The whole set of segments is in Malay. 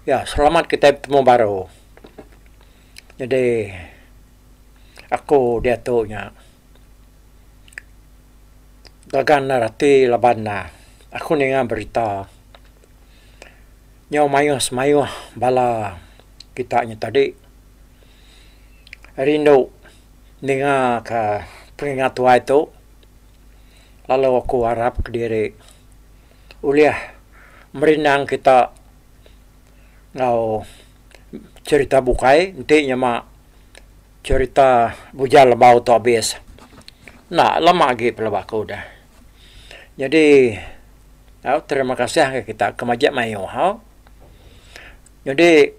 Ya, selamat kita bertemu baru. Jadi, aku dia tu nya gagan narati labana. Aku ningan berita. Nyau mayu bala kita nya tadi. Rindu ninga ka peringat tua itu. Lalu aku harap ke diri uliah merinang kita ngau cerita bukai nanti mak cerita bujal bau tu habis. Nah, lama lagi pelabak dah. Jadi, terima kasih kita kemajak mayu. Jadi,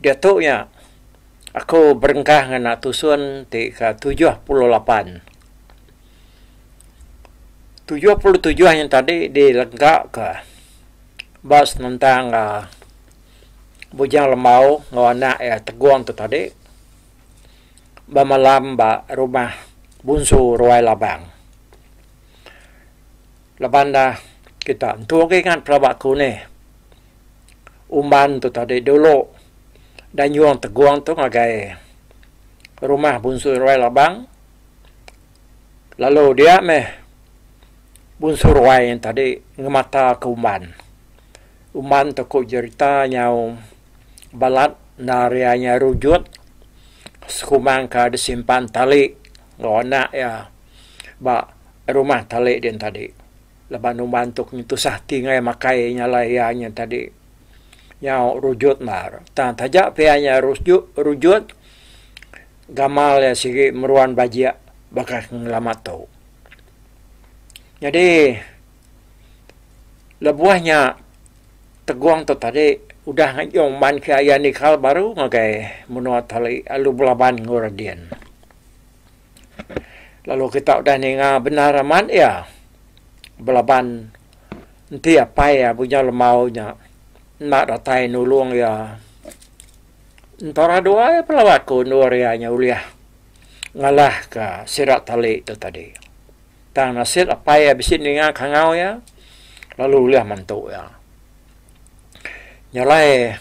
dia tu nya aku berengkah dengan tusun di ke 78. 77 yang tadi dilengkap ke bas tentang bujang lemau ngawana ya teguang tu tadi bamalam ba rumah bunsu ruai labang labanda kita untuk ingat pelabakku ni umban tu tadi dulu dan yuang teguang tu ngagai rumah bunsu ruai labang lalu dia bunsu ruai yang tadi ngemata ke umban tu ku cerita nyau balat narianya rujut sekumang ka disimpan tali ngona ya ba rumah tali dia tadi leban umban tu itu sahti ngai makai nyalayanya tadi nyau rujut mar tan tajak pianya rujut gamal ya sigi meruan bajia bakal ngelamat tu. Jadi lebuahnya teguang tu tadi udah ngajong man ke ayah nikal baru ngagai menua tali alu belaban nguradian. Lalu kita udah ninga benar aman ya belaban nanti apa ya punya lemaunya nak datai nulung ya antara dua ya pelawatku nurianya uliah ngalah ke sirat tali itu tadi. Tang nasir apa ya bisin ninga kangau ya lalu uliah mantu ya. Nyalai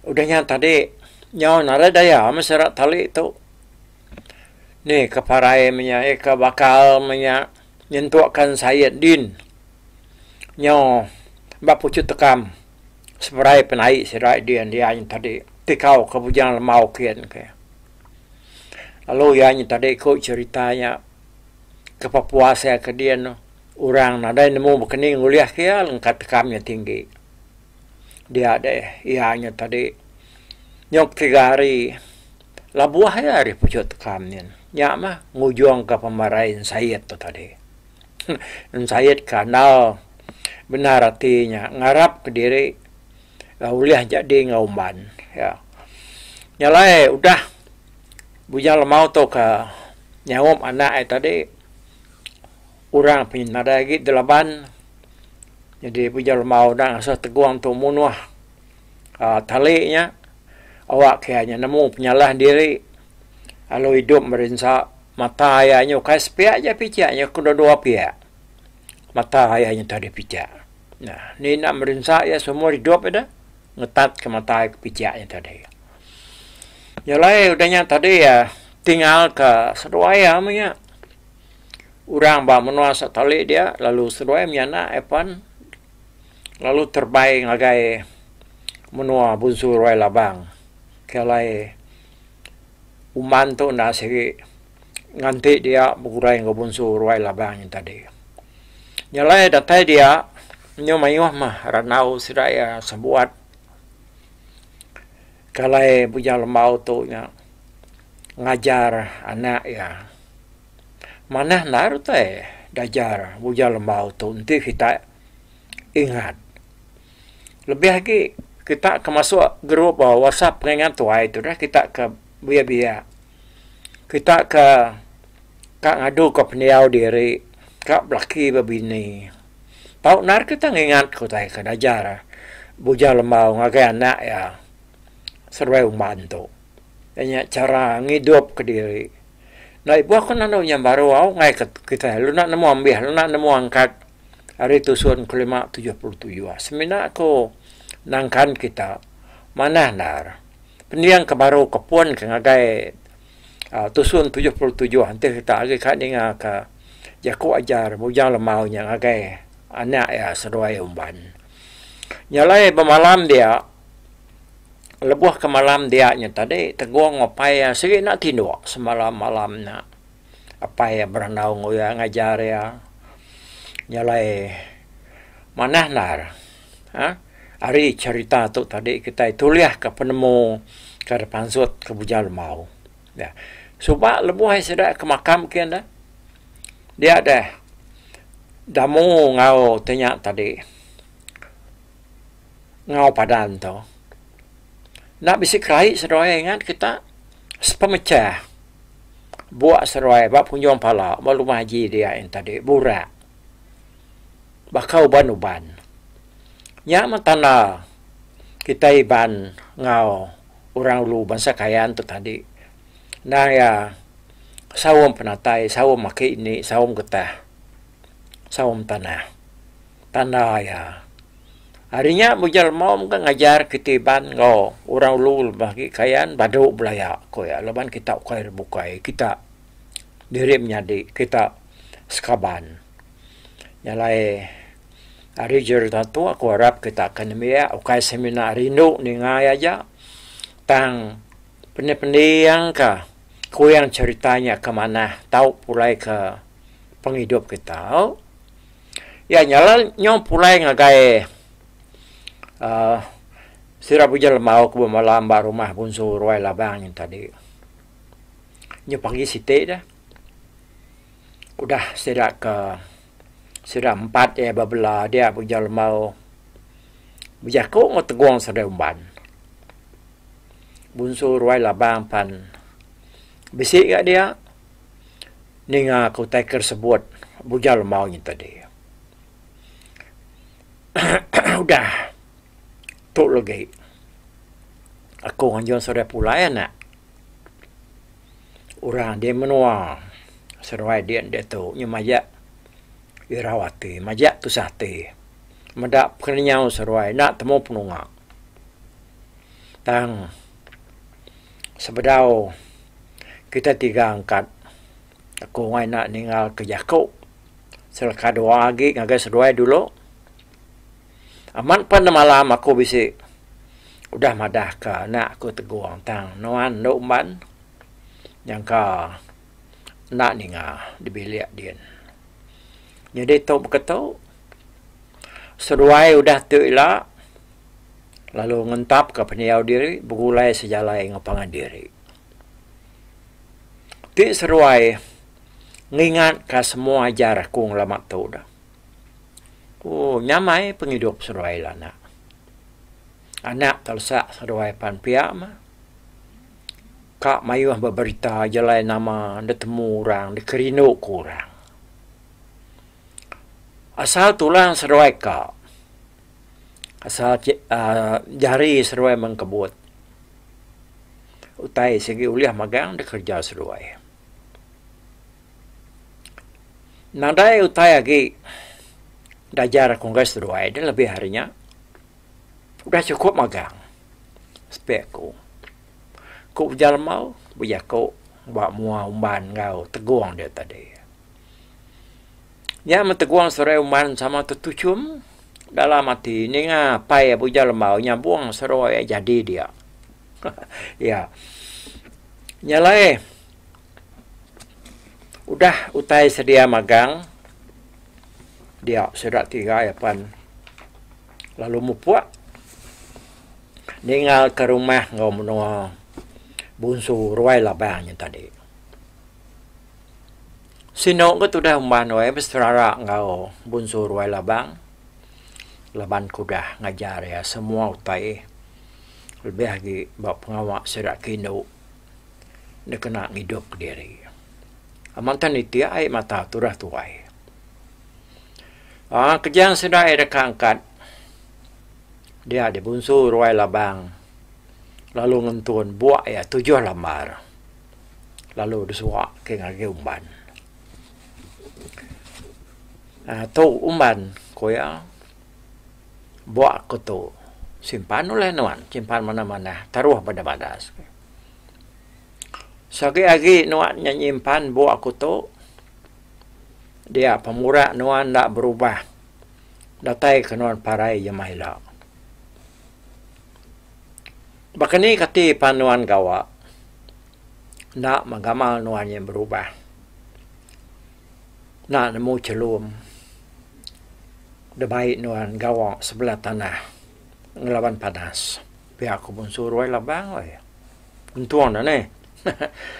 udahnya tadi nyau nara daya masyarakat tali itu ni keparai ke bakal nyentuakan Sayyid Din nyau bak pucut tekam seperai penai sirai dia yang tadi tikau kebujang lemau kian ke lalu yang tadi ikut ceritanya ke Papua saya ke dia orang nada nemu berkening uliah kia lengkat tekamnya tinggi dia ada ianya tadi nyok 3 hari labuah ya hari pucuk tekamnya nyak mah ngujung ke pemarahin Sayyid tu tadi Sayyid kanal benar artinya ngarap ke diri uliah jadi ngaumban ya nyalai udah bujang lemau tu ke nyawam anak tadi orang pinada lagi delapan jadi bujang lemau dah asal teguang tu munuah talinya awak kayaknya nemu penyalah diri lalu hidup merinsak mata ayahnya kai sepiak je picaknya kedua-dua pihak mata ayahnya tadi picak nah ni nak merinsak ya semua hidup ada ngetat ke mata ke picaknya tadi nyalai udahnya tadi ya tinggal ke seduaya punya orang bah menuasa tali dia lalu seduaya miana epan lalu terbaik ngagai menua bunsu ruai labang kelai uman tu nasi nganti dia berkurai ke bunsu ruai labang yang tadi nyalai datai dia nyomayuh mah ranau siraya sebuat kalai bujang lemau tu ngajar anak ya mana naru dajar bujang lemau tu nanti kita ingat lebih lagi kita ke masuk grup WhatsApp pengen tua itu dah kita ke biaya kita ke ngadu ke peniau diri ke belaki babini tahu nar kita ngingat kita ke dajar bujang lemau ngagai anak ya serba membantu banyak cara ngidup ke diri nah ibu aku nak yang baru ngai kita lu nak nemu ambil lu nak nemu angkat hari tusun kelima 77 semina aku nangkan kita Mana nar. Peniang kebaru kepun ke ngagai tusun 77 hantar kita agak kat dengar ke jaku ajar bujang lemau yang ngagai anak ya seruai umban. Nyalai bermalam dia lebuh ke malam dia nya tadi teguang ngapai ya segi nak tindak semalam malam nak apa ya berenau ngoya ngajar ya nyalai mana nar hari cerita tu tadi kita tulis ke penemu ke depan sud ke bujang lemau ya sebab lebuh sedek ke makam kian dah dia dah damu ngau tanya tadi ngau padan tu nak bisik rai seruai ingat kita pemecah buat seruai bab punjong pala malu haji dia yang tadi burak bakau ban-uban nya matana kita iban ngau orang lu bangsa kayaan tu tadi nah ya sawam penatai sawam maki ini sawam getah sawam tanah ya harinya bujal mau kan ngajar ketiban ngau orang lu bagi kayaan badu belaya ko ya leban kita ukai bukai kita diri menyadi kita sekaban nyalai hari cerita tu aku harap kita akan mia ukai seminar rindu ni ngai aja tang pendi-pendi yang ku yang ceritanya kemana tahu pulai ke penghidup kita ya nyala nyong pulai ngagai sira bujal mau ke malam baru rumah bunsu ruai labang yang tadi nya pagi site dah udah sira 4 ya babela dia bujal mau bujako ngoteguang sedemban bunsu ruai labang pan bisik gak dia ninga aku taker sebut bujal mau yang tadi udah tuk lagi aku nganjuan sore pula ya nak orang dia menua seruai dia tu nyemajak irawati majak tu sate medak kenyau seruai nak temu penungak tang sebedau kita 3 angkat aku ngai nak ninggal ke Yakub selaka 2 lagi ngagai seruai dulu aman pada malam aku bisik udah madah ke nak aku teguang tang noan no umban yang ka nak ninga di bilik dia jadi tu berkata seruai udah tu ilah lalu ngentap ke peniau diri bergulai sejalai ngapangan diri ti seruai ngingat ke semua ajar aku ngelamat tu dah nyamai penghidup seruai lah nak anak tersak seruai pan pihak mah kak mayuh berberita jalai nama ditemu orang dikerinuk kurang asal tulang seruai kak asal jari seruai mengkebut utai segi uliah magang dikerja seruai nadai utai lagi dajar kongres seruai dia lebih harinya udah cukup magang spekku ku jalan mau bujako buat mua umban ngau teguang dia tadi ya menteguang seruai umban sama tutucum dalam hati ni ngapai bujal mau nyambung seruai jadi dia ya nyalai udah utai sedia magang dia sudah 3 yapan lalu mupuak ningal ke rumah ngau menua bunsu ruai labang yang tadi sinok ke tu dah umban wae beserara ngau bunsu ruai labang laban kuda ngajar ya semua utai lebih lagi bawa pengawak serak kino dia kena hidup diri amantan itu ai mata turah tuai kejang sedai ada kangkat dia ada bunsu ruai labang lalu ngentun buat ya 7 lamar lalu disuak ke ngage umban tu umban koya buat ko tu simpan oleh nuan, simpan mana-mana, taruh pada badas. Sagi-agi nuan yang nyimpan buat aku tu, dia pemurah nuan tak berubah. Datai ke nuan parai jemailah. Bahkan ni kati panuan gawa, nak magamal nuan yang berubah. Nak nemu celum. Debaik nuan gawa sebelah tanah. Ngelawan panas. Pihak aku pun suruh labang. Untuan dah ni.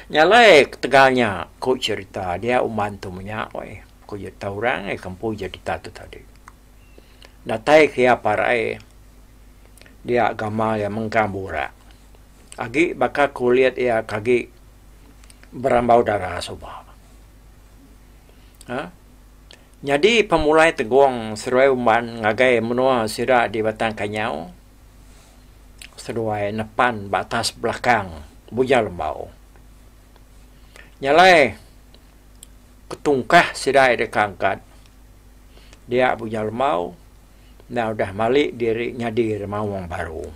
Nyalai tegalnya ko cerita dia umbantu minyak. Ko cerita orang kampung cerita tu tadi. Datai kia parai. Dia gamal yang menggambura. Agi bakal kulihat ia kaki berambau darah sobah. Jadi pemulai teguang seruai umban ngagai menua sira di batang kanyau. Seruai nepan batas belakang bujal lembau. Nyalai ketungkah sira di kangkat. Dia bujal lembau. Nah udah malik diri nyadi remawang baru.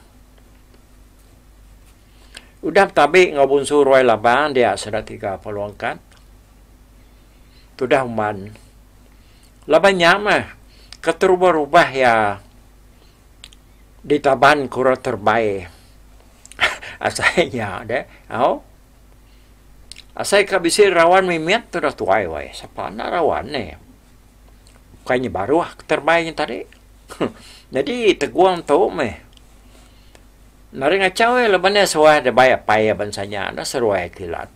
Udah tabi ngabun suruai labang dia sudah 3 peluangkan. Sudah umban. Labanya mah keterubah-ubah ya ditaban kurang terbaik. Asalnya deh. Asal kabisir rawan mimiat tu dah tuai wai. Siapa nak rawan ni? Kayaknya baru terbaiknya tadi. Jadi teguang tu meh. Nari ngacau lebannya suai ada bayar payah bansanya. Ada seruai kilat.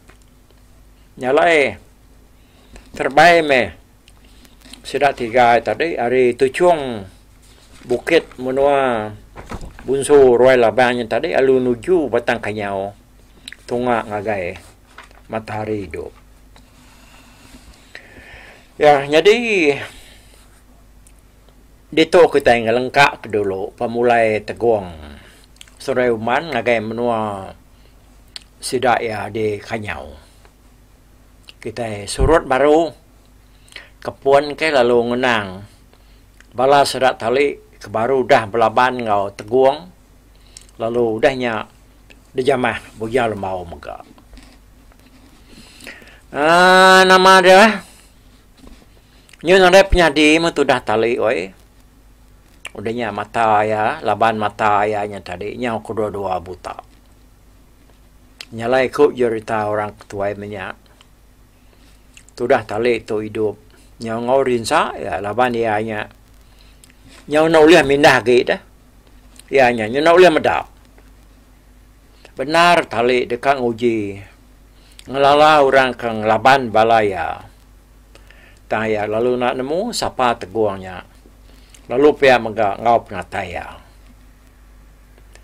Nyalai terbaik meh. Sudah 3 tadi. Hari tucung bukit menua bunsu ruai labangnya tadi. Alu nuju batang kanyau. Tungak ngagai matahari hidup. Ya, jadi dito kita yang lengkap dulu. Pemulai teguang. Surai uman ngagai menua sidak ya di kanyau. Kita surut baru kepuan ke lalu ngenang. Bala sedak tali ke baru dah belaban ngau teguang. Lalu udahnya dijamah bujal mau mega. Nama dia nyu nare penyadi metu dah tali oi. Udahnya mata ya, laban mata ayahnya tadi, nyau kedua-dua buta. Nyalai kuk cerita orang ketua minyak. Sudah tali itu hidup. Nyau ngau rinsa, ya laban ianya. Nyau nak uliah mindah gitu dah. Ianya, nyau nak uliah medap. Benar tali dekat uji. Ngelala orang kang laban balaya. Tanya lalu nak nemu, siapa teguangnya. Lalu pihak megak ngau pengataya.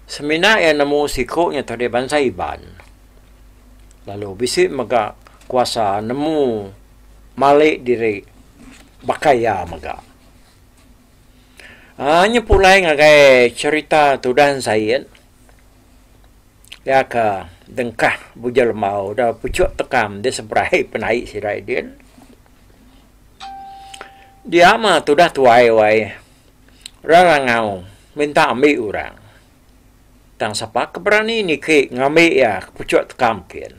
Semina yang nemu sikuknya tadi bangsa iban. Lalu bisik megak kuasa nemu malik diri bakaya megak. Hanya pulai ngagai cerita tu dan sayat. Ya ke dengkah bujal mau dah pucuk tekam dia seberai penaik sirai dia. Dia mah tu dah tuai wai. Rara ngau minta ambil orang. Tang siapa keberani ni ke ngambil ya pucuk tekam kian.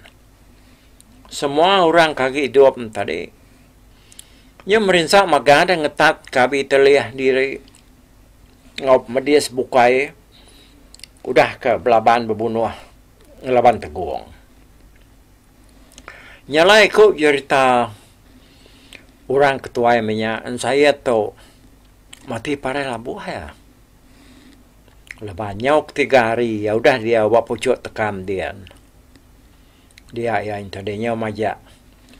Semua orang kaki hidup tadi. Nya merinsak maga dan ngetat kabi terliah diri. Ngau medias bukai. Udah ke belaban berbunuh. Ngelaban teguang. Nyalai ku cerita orang ketua minyak. Saya tu mati parai labuh ya. Lepas nyau 3 hari, ya udah dia buat pucuk tekam dia. Dia yang tadinya majak.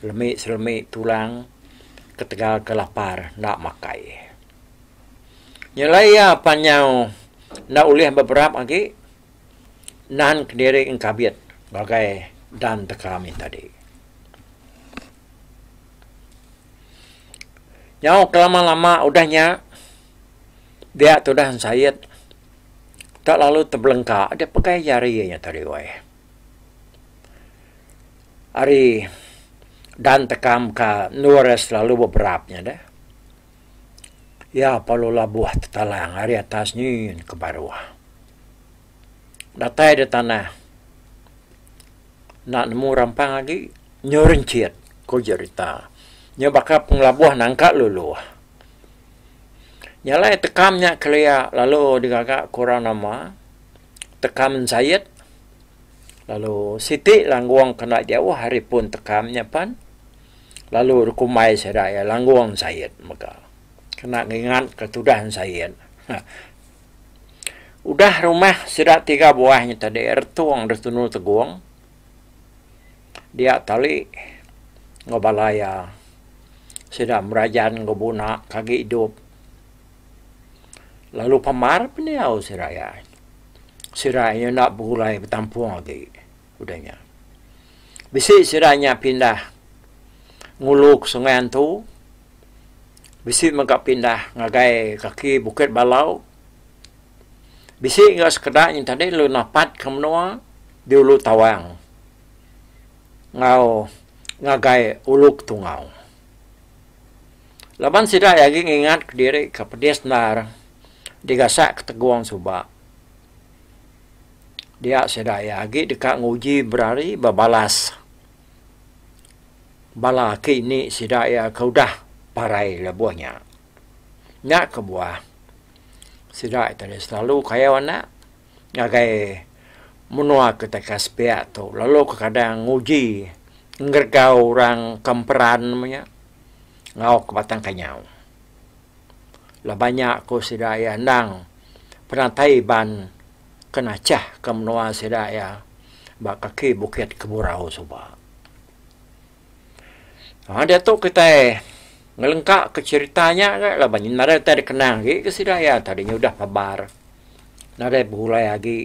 Lemik-selemik tulang. Ketegal kelapar, nak makai. Nyalai ya panyau. Nak uliah beberapa lagi. Nan kediri engkabiat. Bagai dan tekam tadi. Nyau kelama-lama udahnya. Dia tu dah sayat. Tak lalu terbelengkak. Dia pakai jarinya tadi. Hari dan tekam ke nures lalu beberapnya dah. Ya, palu labuh tetalang. Hari atas ni ke bawah. datai di tanah nak nemu rampang lagi nyorenciat ko cerita nya bakal penglabuh nangka lulu nyalai tekamnya kelia lalu digagak kurang nama tekam sayet lalu siti langguang kena jauh hari pun tekamnya pan lalu rukumai sedaya langguang sayet maka kena ngingat ketudahan sayet udah rumah sudah 3 buahnya tadi ertuang retunu teguang dia tali ngobalaya sudah merajan ngobuna kaki hidup lalu pamar peniau siraya nak bulai bertampung lagi udahnya bisi siranya pindah nguluk sungai antu bisi magak pindah ngagai kaki bukit balau bisi nggak sekedar yang tadi lu napat kemnoa di ulu tawang ngau ngagai uluk tungau laban sida lagi ingat ke diri ke pedes nar digasak keteguang suba dia sida lagi dekat nguji berari babalas bala kini sida ya kau dah parai lebuahnya nyak ke buah sida tadi selalu kaya wana ngagai menua ketika sepiak tu lalu kadang nguji ngergau orang kemperan namanya ngau ke batang kanyau lah banyak ko sidaya nang perantai ban kena cah ke menua sidaya bak kaki bukit keburau suba dia tu kita ngelengkak ke ceritanya lah banyak nara tadi kenang ke sidaya tadinya udah pabar nara bulai lagi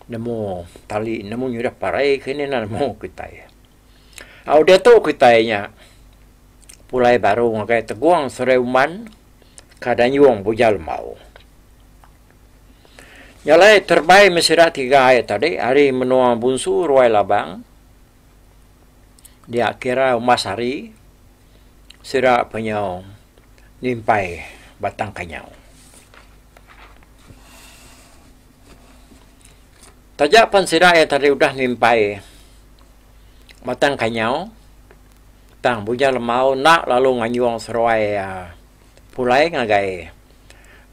nemu tali nemu nyudah parai kini nemu kita ya dia tu kitanya pulai baru ngakai teguang sereuman kadang yuang bujal mau nyalai terbaik mesira 3 ayat tadi hari menua bunsu ruai labang dia kira emas hari sira penyau nimpai batang kanyau tajapan sira yang tadi udah nimpai batang kanyau tang bujal mau nak lalu nganyuang seruai pulai ngagai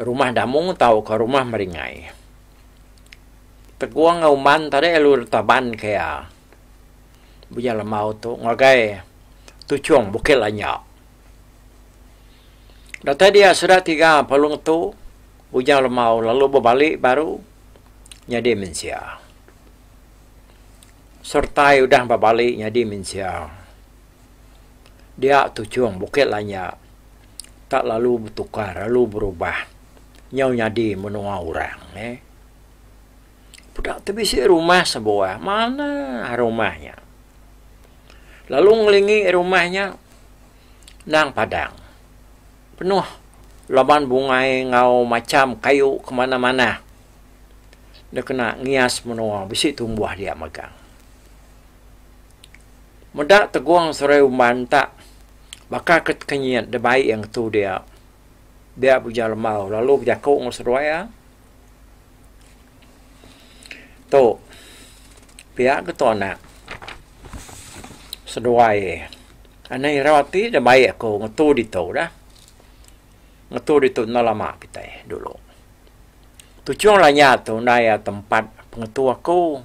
rumah damung tahu ke rumah meringai teguang ngauman tadi elur taban kaya bujal mau tu ngagai tucung bukit lanyak data dia sudah 3 palung tu bujal mau lalu berbalik baru nyadi mensia sertai udah berbalik nyadi mensia dia tujuan bukit lanya tak lalu bertukar lalu berubah nyau nyadi menua orang budak tu bisi rumah sebuah mana rumahnya lalu ngelingi rumahnya nang padang penuh laban bungai ngau macam kayu kemana-mana dia kena ngias menua bisi tumbuh dia magang medak teguang sereu manta bakal ketkenyian de baik yang tu dia bujal mau lalu berjakuk ngeseruaya tu pihak ketona seduai anai rawati de baik aku ngetu di tu dah ngetu di tu nalama pitai dulu tujuan lainnya tu naya tempat pengetua aku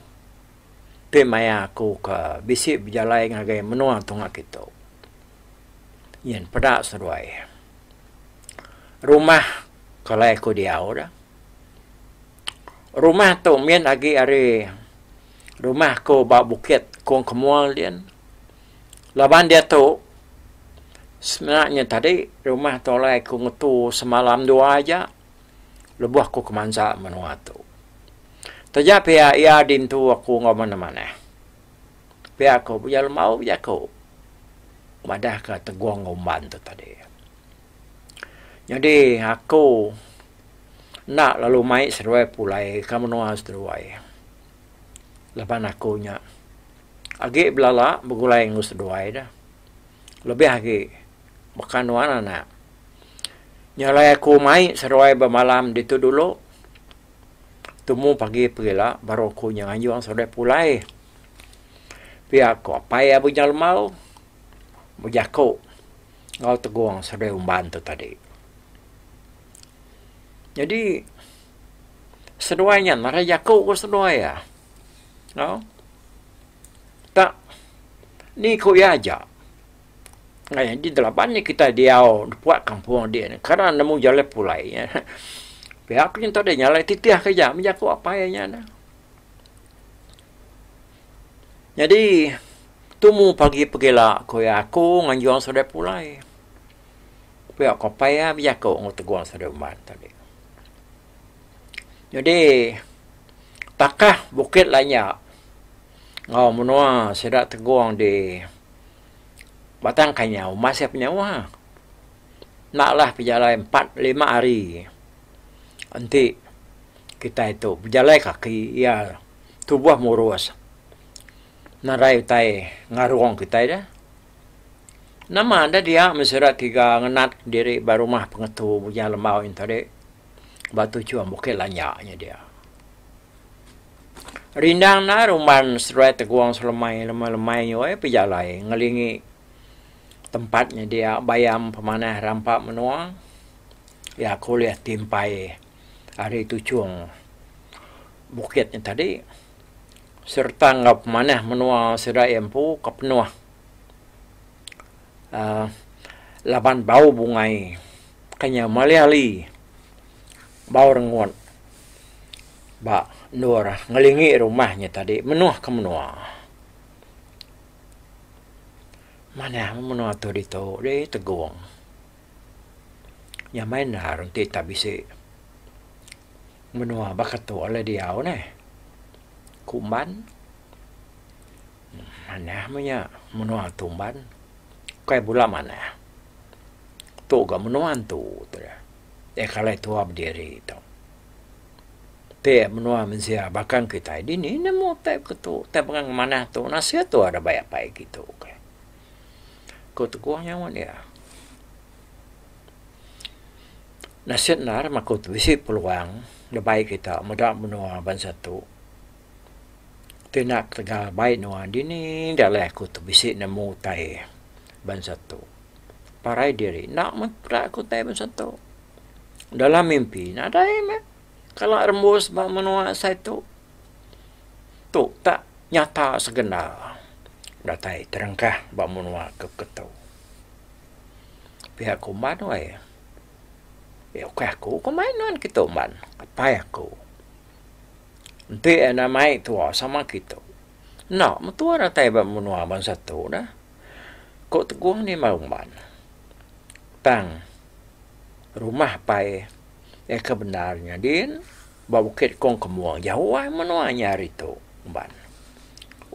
pemaya aku ke bisi berjalai ngagai menua tungak itu yen pada seruai rumah kalau aku dia dah rumah tu mien lagi hari rumah ko ba bukit kong kemual dia laban dia tu sebenarnya tadi rumah tu lai aku ngetu semalam 2 aja lebuh aku kemansa menua tu tapi ia dintu aku ngomong mana-mana pihak aku bujal mau aku madah ke teguang ngomban tu tadi jadi aku nak lalu mai seruai pulai kamu noa seruai lepas aku nya agi belala begulai ngus seruai dah lebih agi makan wana nak nyalai aku mai seruai bermalam di tu dulu Tumu pagi pergilah baru ku yang anjuang sudah pulai. Pihak ko paya bunyal mau bujako ngau teguang sudah umban tu tadi. Jadi seduanya nara jako ko seduaya. No? Tak ni ko ya aja. Ngayon di delapan ni kita diau buat kampung dia ni. Karena nemu jalan pulai. Pihak ni tu dia nyalai titiah kerja menjaku apa ya nya. Jadi tumu pagi pergilah ko ya aku nganjuang sudah pulai. Pihak ko paya menjaku nguteguang sudah umban tadi. Jadi takah bukit lainnya. Ngau menua sedak teguang di batang kanyau masih penyawa. Naklah berjalan 4-5 hari. Nanti kita itu berjalan kaki ya tubuh murus. Narai utai ngaruang kita dah. Nama ada dia meserat tiga ngenat diri barumah pengetu berjalan mau tadi. Batu cuam bukit lanyaknya dia. Rindang na rumah serai teguang selemai lemai nyoi berjalan ngelingi tempatnya dia bayam pemanah rampak menua. Ya aku lihat timpai hari itu cung bukitnya tadi. Serta ngap pemanah menua serai empu ke penua. Laban bau bungai. Kanya maliali. Bau renguan. Ba nur ngelingi rumahnya tadi. Menua ke menua. Mana menua tu dito de teguang. Nya main harun ti tabisi. Menua bakat tu oleh dia ne. Kumban. Mana punya menua tumban. Kai bula mana. Tu ga menua tu. Kalau tua berdiri tu. Te menua mensia bakang kita ini nemu te ketu te pengang mana tu nasihat tu ada banyak baik gitu. Ko teguang yang mana ya. Nasihat nar makut bisi peluang lebay kita muda menua bangsa tu. Tenak tegal baik noa dini daleh aku tu bisi nemu tai bangsa tu. Parai diri nak memprak aku tai bangsa tu. Dalam mimpi nak ada kalau rembus menua saya tu tak nyata segenar. Datai terangkah bak menua ke ketau. Pihak kumban wai. Aku mainan kita man. Apa aku? Nanti namai tua sama kita. Nak metua datai bak menua bangsa tu dah. Kok teguang ni mau man. Tang rumah pai kebenarnya din bawa bukit kong kemuang jauh menua nyari tu ban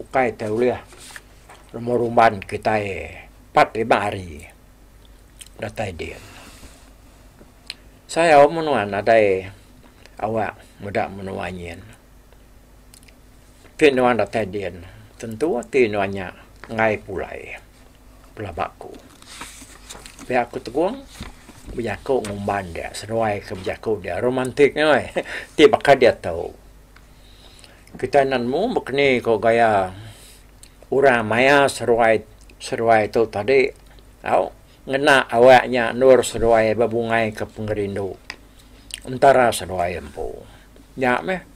ukai tahu liah rumah kita 4-5 hari datai dia saya menua nadai awak muda menua nyen tinuan datai dia tentu tinuannya ngai pulai pelabakku pihak aku teguang berjaku ngumban dia seruai ke berjaku dia romantik ni ti bakal dia tahu kita nanmu bekni ko gaya ura maya seruai tu tadi au ngena awaknya nur seruai babungai ke pengerindu antara seruai empu nya meh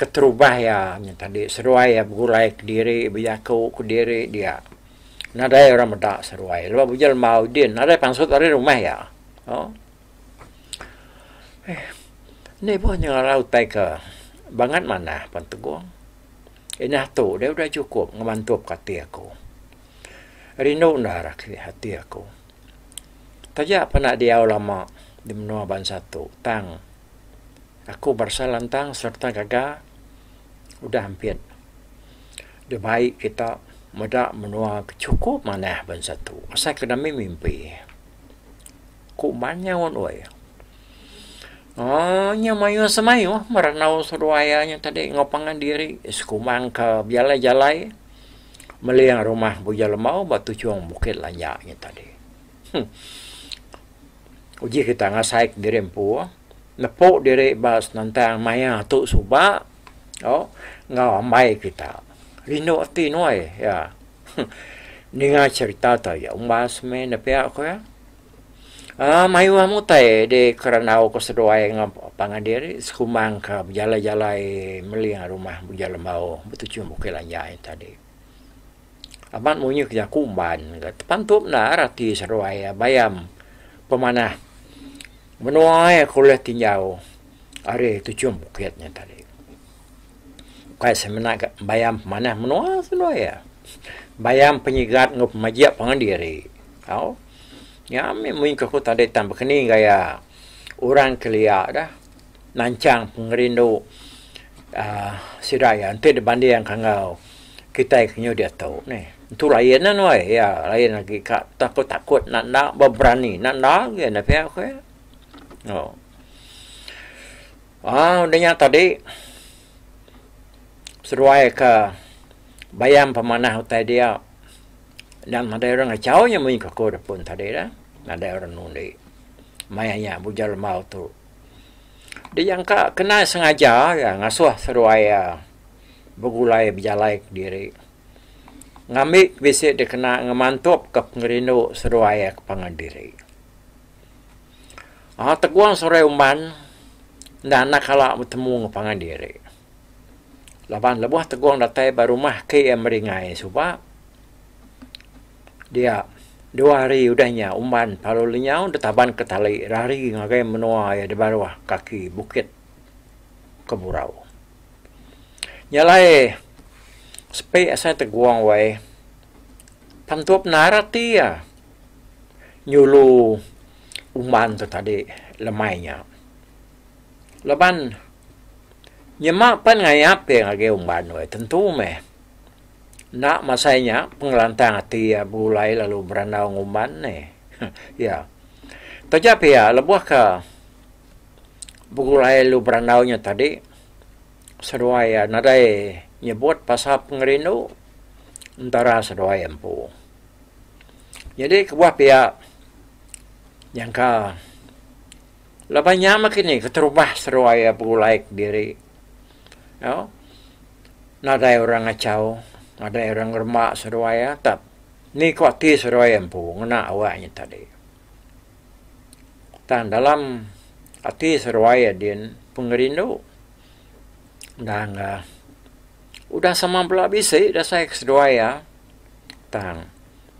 keterubah ya tadi seruai ya bergulai ke diri berjaku ke diri dia nadai orang medak seruai lepas bujal mau din nadai pangsut dari rumah ya oh ni pun yang laut tai ke bangat mana panteguang inah tu dia udah cukup ngemantup hati aku rindu darah ke hati aku tajak pernah dia lama di menua bangsa tu tang aku bersalantang serta gagal udah hampir dia baik kita muda menua cukup mana bangsa tu asal kena mimpi kumannya wan oi nya mayu semayu meranau seruayanya tadi ngopangan diri iskumang ke biala-jalai meliang rumah bujal mau batu cuang bukit lanyaknya tadi uji kita ngasai diri empu nepuk diri bas nantang maya tu subak. Oh, ngau mai kita. Rindu hati noi ya. Dengar cerita tu ya umbas me na pia ko ya. Mai wa mu tai de kerana ko sedoai ngam pangandiri skumang ka jala-jalai meliang rumah bujala mau betul cuma bukelan jai tadi. Aban munyi kerja kumban pantup na rati sedoai bayam pemanah menuai kuliah tinjau are tu cuma buketnya tadi. Kai semena bayam pemanah menuai sedoai ya. Bayam penyigat ngop majia pangandiri. Au ya, mungkin aku tadi tambah kini gaya orang kelia dah nancang pengerindu siraya nanti dibanding yang kangau kita ikhnya dia tahu nih itu lain lah noy ya lain lagi kak takut nak berberani nak ya nak pihak ya udahnya tadi seruai ke bayam pemanah utai dia dan ada orang ngacau yang mungkin aku pun tadi dah ada orang nundi mayanya bujal mau tu dia yang kena sengaja ya ngasuh seruai begulai berjalai diri ngamik bisa dia kena ngemantup ke pengerindu seruai ke pangandiri teguang sore umban dan nak kalak bertemu ke pangandiri laban lebuh teguang datai baru mah ke yang meringai sebab dia 2 hari udahnya umban palulinya udah taban ke tali rari ngagai menua ya di bawah kaki bukit Keburau. Nyalai sepi asa teguang wai pantup narati ya nyulu umban tu tadi lemainya. Leban nyemak pan ngayap yang ngagai umban wai tentu meh. Nak masanya pengelantang hati ya bulai lalu berandau ngumban nih. Ya. Tapi ya lebuh ke bulai lalu berandaunya tadi seruai ya nadai nyebut pasal pengerindu antara seruai empu. Jadi kebuah pihak yang ka lebahnya makin ni keterubah seruai ya bulai diri. Ya. Nadai orang ngacau ada orang remak seruaya tap ni kuati seruaya empu ngena awaknya tadi tan dalam hati seruaya din pengerindu dan udah sama pula bisa dah saya seruaya tan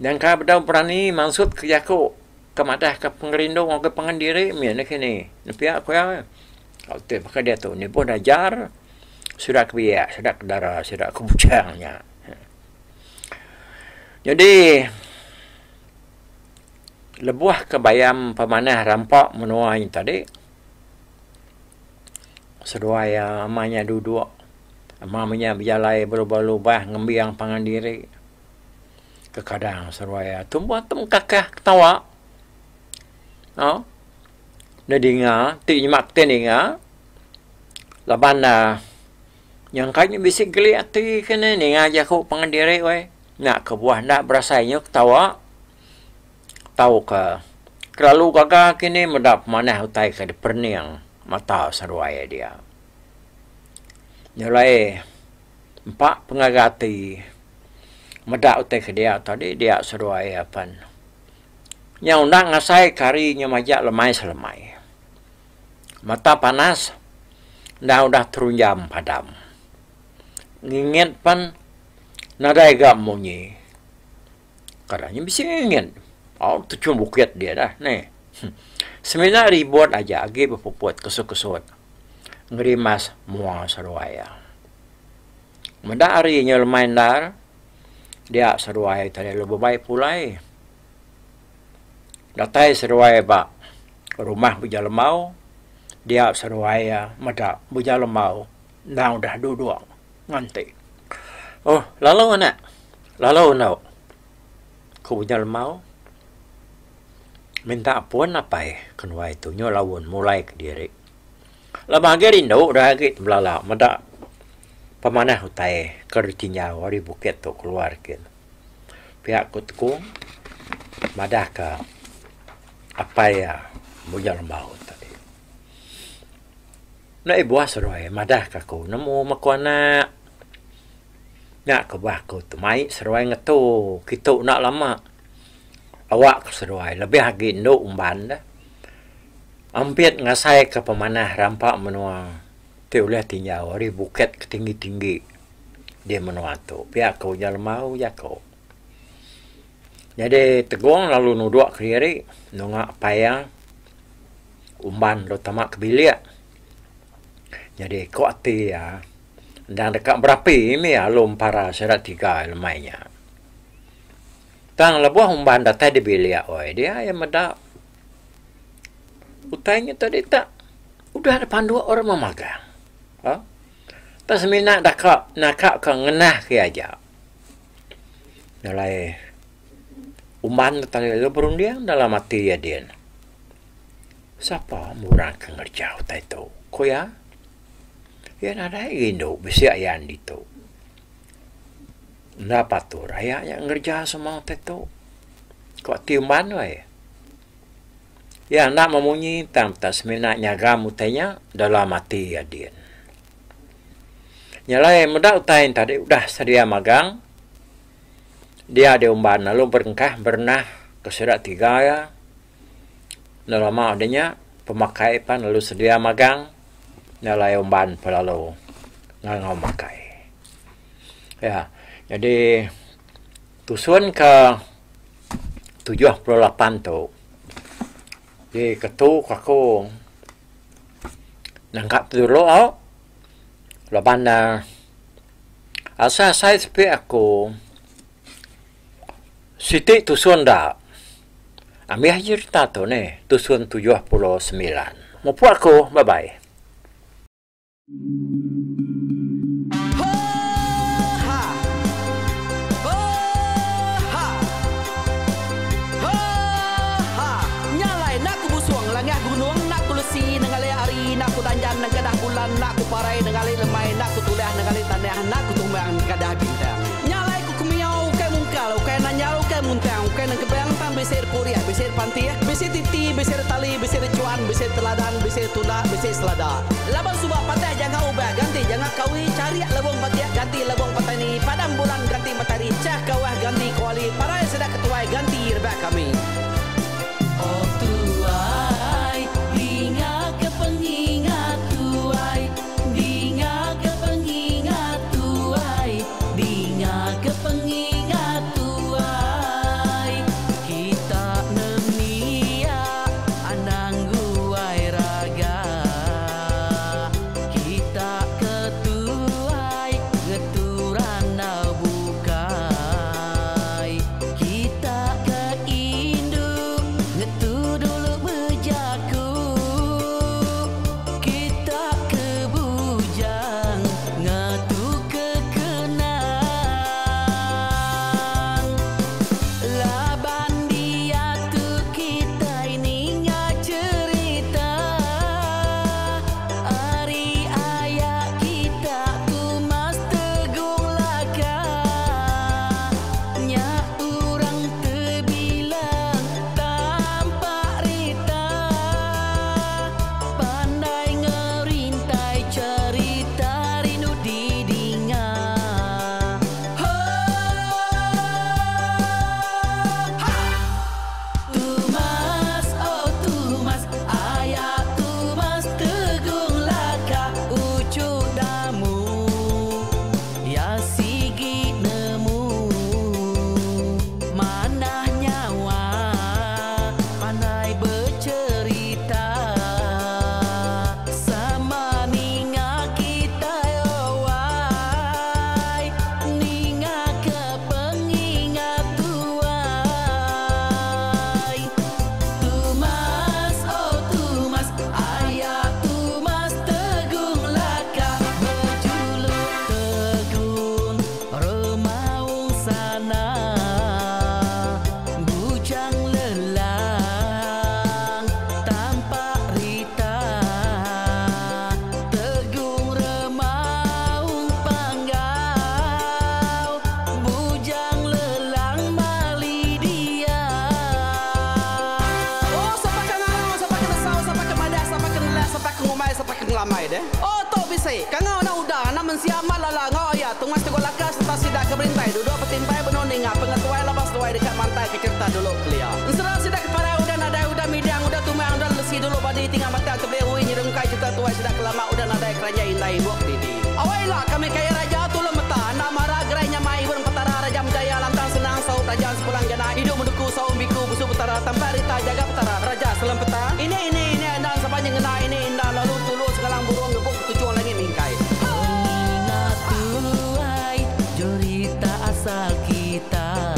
dan ka bedau berani maksud kerjaku kemadah ke pengerindu ngau ke pengandiri mian kini nepi aku ya auto pakai dia tu ni pun ajar sudah kebiak sudah kedara sudah kebucangnya. Jadi lebuah ke bayam pemanah rampak menuai tadi seduaya amanya duduk amanya berjalai berubah-ubah ngembiang pangandiri ke kadang seruaya tumbuh tem kakah ketawa nadinga ti nyimak teninga laban yang kanya bisik geli ati kena ni ngajak aku pangandiri wai nak kebuah nak berasanya ketawa tahu ke kelalu kakak kini medap mana utai ke perniang mata seruaya dia nyalai 4 pengagati medak utai ke dia tadi dia seruaya pan yang nak ngasai karinya majak lemai selemai mata panas dah udah terunjam padam ngingit pan nadai gam munyi karanya bisa ingin tu cuma bukit dia dah nih 9,000 aja agi berpupuat kesut-kesut ngerimas mua seruaya menda harinya lumayan dar dia seruaya tadi lebih baik pulai datai seruaya bak rumah bujalemau dia seruaya meda bujalemau dah udah duduk nganti lalu nak kau punya mau minta ampun apa kenapa itu nyolawun mulai ke diri lama gerindu dah gitu belala mada pemanah utai kertinya wari bukit tu keluar kin pihak kutkung mada ke apa ya bujal mau tadi na ibuah seruai madah kaku nemu makuana nak ke bah ku tu mai seruai ngetu kitu nak lama awak seruai lebih lagi nduk umban dah ampit ngasai ke pemanah rampak menua tiulah tinggal di bukit tinggi-tinggi dia menua tu pihak kau jalan mau ya kau jadi tegung lalu nuduk kiri nungak payah umban lo tamak kebilik jadi kau hati ya dan dekat berapi ini alum para serat tiga lemainya tang lebuah umban datai di bilik oi dia yang medak utainya tadi tak udah ada pandu orang memagang ha tak seminat dakak nakak ke ngenah ke aja nilai umban tadi lo berundiang dalam hati ya dia siapa murah ke ngerjau tak itu kau ya yan ada indo besi ayan dito dapat tu raya yang ngerja semua teto kok tiuman wae ya nak memunyi tam tas minatnya gamu tanya dalam mati ya dia nyalai muda utain tadi udah sedia magang dia ada umban lalu berengkah bernah ke serat tiga ya dalam adanya pemakai pan lalu sedia magang nilai umban pelalu ngangau makai ya jadi tusun ke 78 tu di ketu kaku nangkap dulu laban asa saya sepi aku siti tusun dah ambil cerita tu ne tusun 79 mau puak aku bye bye. Danjan nang kadah bulan nak ku parai nengali lemai nak ku tulah nengali tanah nak ku tumbang kadah bintang nyalai ku kumiau kai mungkal kai nanyau kai muntang kai nang kebang tam beser puriah beser panti beser titi beser tali beser cuan beser teladan beser tuna beser selada laban subah patah jangan ubah ganti jangan kawi cari labung patia ganti labung patani padam bulan ganti matahari cah kawah ganti kuali parai sedak ketuai ganti rebak kami oh tuai ingat kepengingat tuai dinga kepengingat tuai dinga kepengingat tuai kita nemia anang guai raga kita ketuai ngeturan na bukai kita ke Indu ngelamai deh. Oh tok bisai, kangau na udah, na mensiamat lala ngau ya, tungas tegol lakas serta sidak keberintai, duduk petimpai benoninga, pengetuai lepas tuai dekat pantai kecerta dulu belia. Serang sidak para udah nadai udah midang udah tumang udah lesi dulu badi tinggal mata tebehui nyirung kai cerita tuai sidak kelama udah nadai kerajaan indai buak didi. Awailah kami kaya raja tulung meta, nak marah gerainya mai burung petara raja jaya lantang senang sau kerajaan sepulang jana hidup menduku sau biku busu petara tanpa rita jaga petara raja selam peta. Ini dan sepanjang ngena ini indah lalu tulu segalang burung ngebuk tujuan langit mingkai. Ingat tuai cerita asal kita,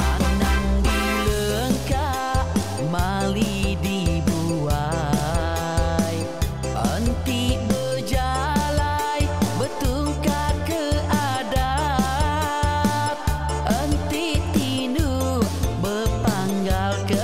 anang dilengkap mali dibuai, anti berjalai bertungkat ke adat, anti tinu berpanggal ke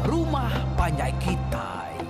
Rumah panjai kita.